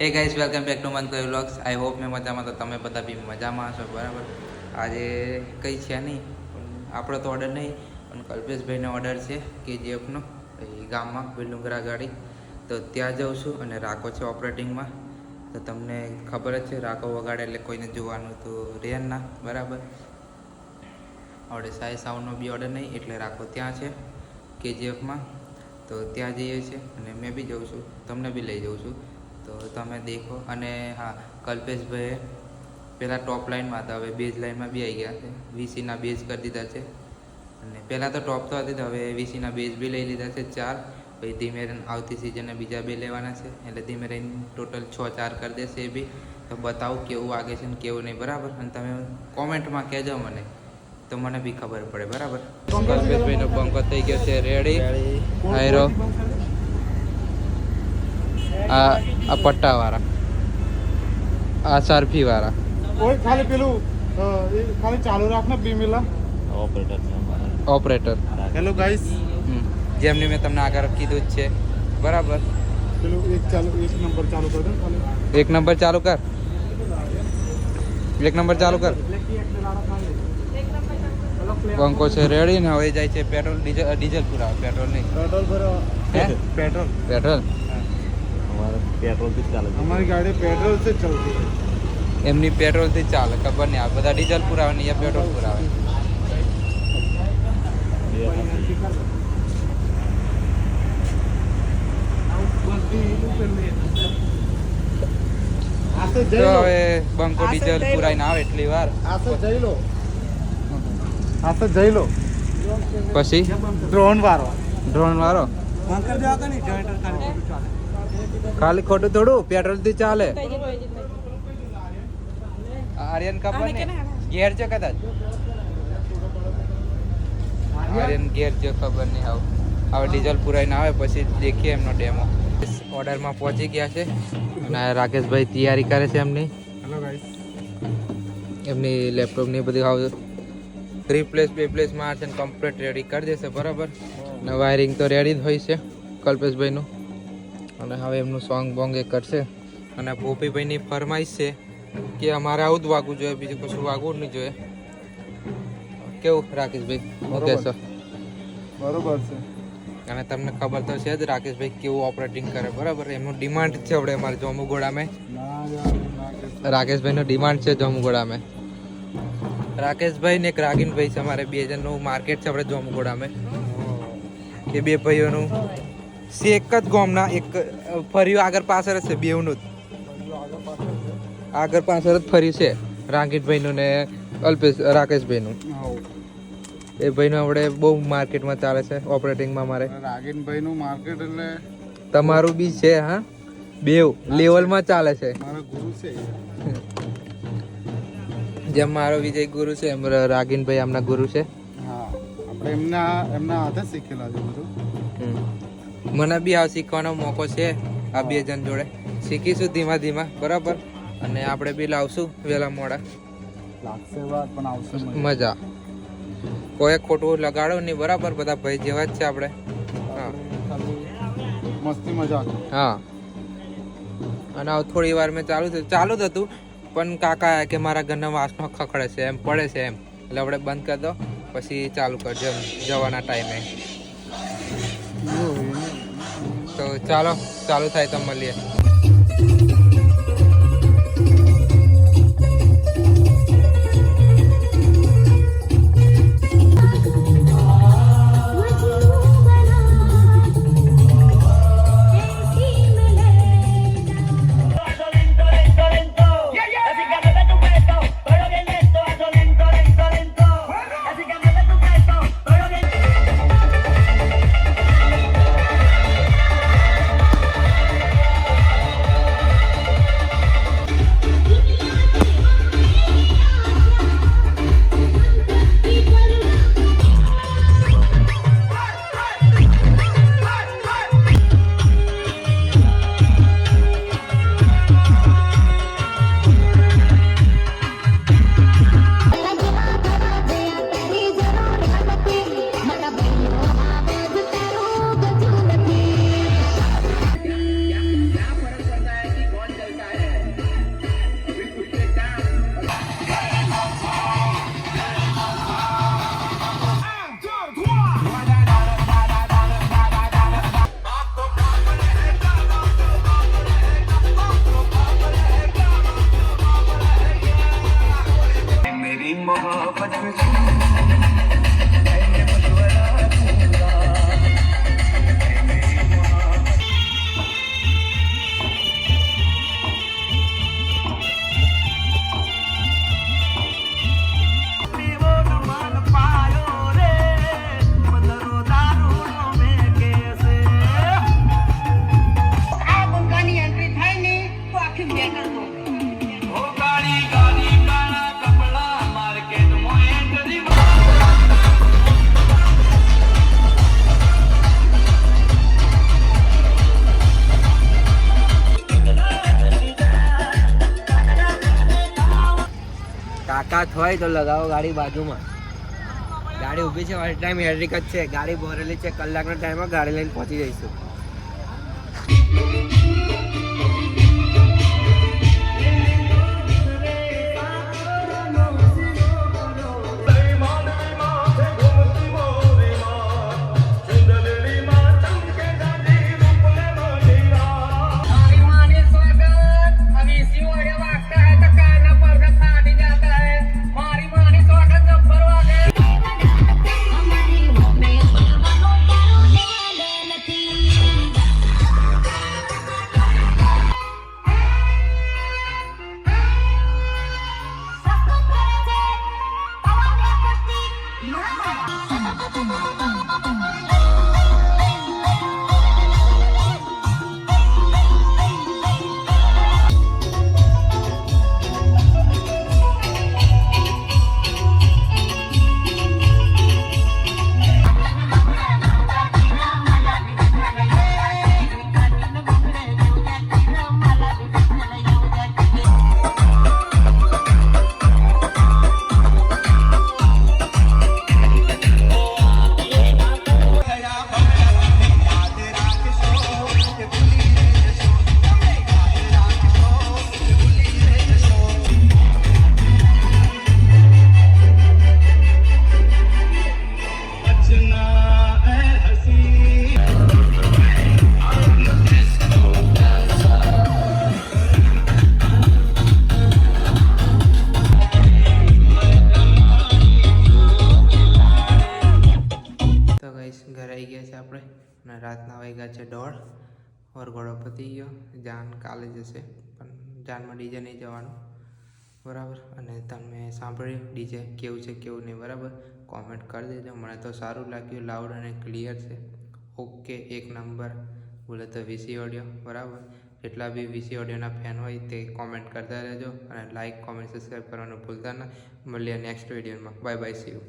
Hey guys welcome back to મંતવ્ય vlogs. I hope મેં મજામાં તો તમે બધા બી મજામાં હશો બરાબર. આજે કંઈ છે નહીં, આપણો તો ઓર્ડર નહીં પણ કલ્પેશભાઈનો ઓર્ડર છે KGFનો એ ગામમાં બિલુંગરા ગાડી. તો ત્યાં જાઉં છું અને રાખો છે ઓપરેટિંગમાં. તો તમને ખબર જ છે રાખો વગાડે એટલે કોઈને જોવાનું તો રહે ના બરાબર. આપણે સાઈ સાઉન્ડનો બી ઓર્ડર નહીં એટલે રાખો ત્યાં છે KGFમાં. તો ત્યાં જઈએ છીએ અને મેં બી જાઉં છું, તમને બી લઈ જાઉં છું. તો તમે દેખો. અને હા, કલ્પેશભાઈએ પહેલાં ટોપ લાઇનમાં હતા, હવે બેઝ લાઇનમાં બી આવી ગયા છે. VCના બેઝ કરી દીધા છે અને પહેલાં તો ટોપ તો હતી, તો હવે VCના બેઝ બી લઈ લીધા છે 4. પછી ધીમે રહીને આવતી સિઝને બીજા 2 લેવાના છે, એટલે ધીમે રહીને ટોટલ 6-4 કરી દેશે એ બી. તો બતાવું કેવું વાગે છે ને કેવું નહીં બરાબર. અને તમે કોમેન્ટમાં કહેજો મને, તો મને બી ખબર પડે બરાબર. કલ્પેશભાઈનો બંકો થઈ ગયો છે રેડી. આયરો આ પટ્ટાવાળા, આ સરફી વાળા. ઓય ખાલી પેલું ખાલી ચાલુ રાખ ને બીમિલા ઓપરેટર. હેલો ગાઈસ, જેમની મેં તમને આગળ કીધું જ છે બરાબર. પેલું એક નંબર ચાલુ કર દે ખાલી. એક નંબર ચાલુ કર, એક નંબર ચાલુ કર. બંકો છે રેડી ને હવે જાય છે પેટ્રોલ ડીઝલ પુરાવા. પેટ્રોલ નહીં, પેટ્રોલ ભરો. હે પેટ્રોલ પેટ્રોલ પેટ્રોલ થી ચાલે. અમારી ગાડી પેટ્રોલ से चलती है. એમની પેટ્રોલ થી ચાલે. ખબર નહીં, આ બધા ડીઝલ પુરાવે ને અહીંયા પેટ્રોલ પુરાવે. તો હવે બંકો ડીઝલ પુરાઈને આવે એટલી વાર જઈ લો. આ તો જઈ લો. પછી ડ્રોન વાળો ખાલી ખોટું થોડું પેટ્રોલ થી ચાલે. આર્યન ખબર નહીં ગેર છે કદાચ. આર્યન ગેર છે ખબર નહીં. હવે ડીઝલ પુરાઈને આવે પછી દેખીએ એમનો ડેમો. ઓર્ડરમાં પહોંચી ગયા છે અને રાકેશભાઈ તૈયારી કરે છે એમની. હેલો ગાઈસ, એમની લેપટોપની બધી હાવ રિપ્લેસ મારશે ને કમ્પ્લીટ રેડી કરી દેશે બરાબર. અને વાયરિંગ તો રેડી જ હોય છે કલ્પેશભાઈનું. અને હવે એમનું સોંગ બોંગ એ કરશે. અને ભોપીભાઈની ફરમાઈશ છે કે અમારે આવું જ વાગવું જોઈએ, બીજું કશું વાગવું નહીં જોઈએ. કેવું રાકેશભાઈ, શું કહેશો? બરોબર છે. અને તમને ખબર તો છે જ રાકેશભાઈ કેવું ઓપરેટિંગ કરે બરાબર. એમનું ડિમાન્ડ છે આપણે અમારે જોમુગોડામાં. રાકેશભાઈનું ડિમાન્ડ છે જોમુગોડામાં. રાકેશભાઈ ને એક રાગીનભાઈ છે, અમારે 2 જણનું માર્કેટ છે આપણે જોમુગોડામાં. એ 2 ભાઈઓનું છે એક જ ગામના. એક ફર્યું આગળ પાછળ જ છે બેવનું જ. આગળ પાછળ જ ફર્યું છે રાગીનભાઈનું ને રાકેશભાઈનું. એ ભાઈનું આપણે બહુ માર્કેટમાં ચાલે છે ઓપરેટિંગમાં. મારે રાગીનભાઈનું માર્કેટ એટલે તમારું બી છે. હા, બેવ લેવલમાં ચાલે છે. મારો ગુરુ છે. જેમ મારો વિજય ગુરુ છે એમ રાગીનભાઈ આમના ગુરુ છે. હા, આપણે એમના હાથે શીખેલા છે બધું. મને બી આ શીખવાનો મોકો છે આ 2 જણ જોડે. શીખીશું ધીમા ધીમા બરાબર. અને આપણે બી લાવશું વહેલા મોડા. લાગશે વાત પણ આવશે મજા. કોઈ ખોટું લગાડો નહીં બરાબર. બધા ભાઈ જેવા જ છે આપણે. હા, મસ્તી મજા. હા. અને હવે થોડી વાર મેં ચાલુ જ હતું પણ કાકા કે મારા ઘરના વાસનો ખખડે છે એમ, પડે છે એમ, એટલે આપણે બંધ કરી દો પછી ચાલુ કરજો જવાના ટાઈમે. તો ચાલો ચાલુ થાય તો મળીએ. તાકાત હોય તો લગાવો ગાડી બાજુમાં. ગાડી ઊભી છે, ઓલ ટાઈમ હેડરિક જ છે. ગાડી ભરેલી છે, કલાકના ટાઈમમાં ગાડી લઈને પહોંચી જઈશું. ઘરે આવી ગયા છે આપણે અને રાતના વાગ્યા છે 1:30. વરઘોડો પતી ગયો. જાન કાલે જશે, પણ જાનમાં ડીજે નહીં જવાનું, બરાબર. અને તમે સાંભળ્યું ડીજે કેવું છે કેવું નહીં, બરાબર. કોમેન્ટ કરી દેજો. મને તો સારું લાગ્યું, લાઉડ અને ક્લિયર છે. Okay, 1 number. બોલે તો વીસી ઓડિયો, બરાબર. જેટલા બી વીસી ઓડિયોના ફેન હોય તે કોમેન્ટ કરતા રહેજો અને લાઇક, કોમેન્ટ, સબસ્ક્રાઈબ કરવાનું ભૂલતા ના. મળીએ નેક્સ્ટ વિડીયોમાં. Bye bye, C you.